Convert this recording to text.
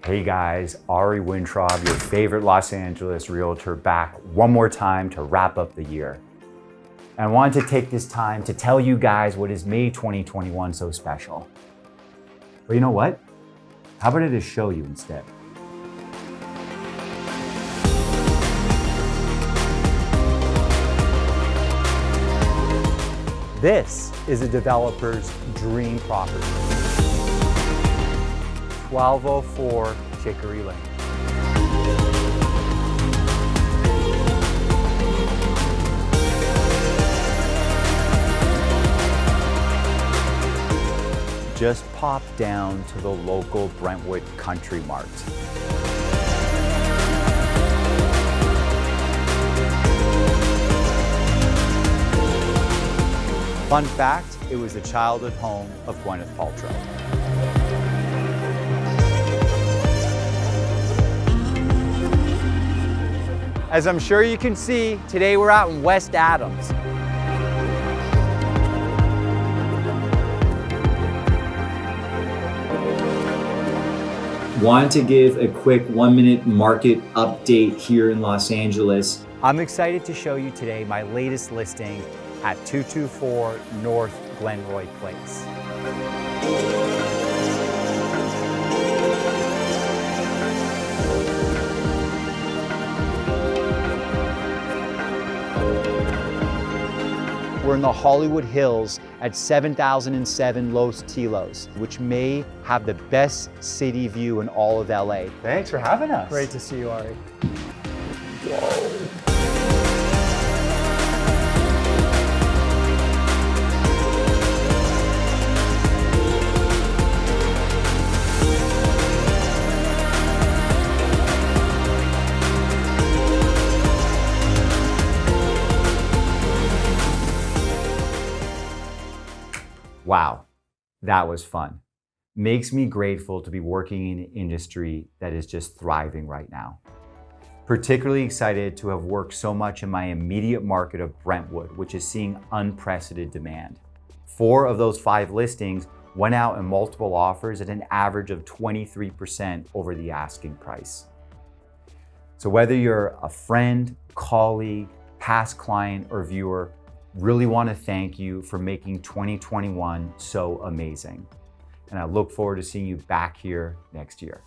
Hey guys, Ari Wintraub, your favorite Los Angeles realtor, back one more time to wrap up the year. And I wanted to take this time to tell you guys what has made 2021 so special. But you know what? How about I just show you instead? This is a developer's dream property. 1204 Chicory Lane. Just pop down to the local Brentwood Country Mart. Fun fact, it was the childhood home of Gwyneth Paltrow. As I'm sure you can see, today we're out in West Adams. Wanted to give a quick 1-minute market update here in Los Angeles. I'm excited to show you today my latest listing at 224 North Glenroy Place. We're in the Hollywood Hills at 7007 Los Tilos, which may have the best city view in all of LA. Thanks for having us. Great to see you, Ari. Whoa. Wow, that was fun. Makes me grateful to be working in an industry that is just thriving right now. Particularly excited to have worked so much in my immediate market of Brentwood, which is seeing unprecedented demand. 4 of those 5 listings went out in multiple offers at an average of 23% over the asking price. So whether you're a friend, colleague, past client, or viewer, really want to thank you for making 2021 so amazing. And I look forward to seeing you back here next year.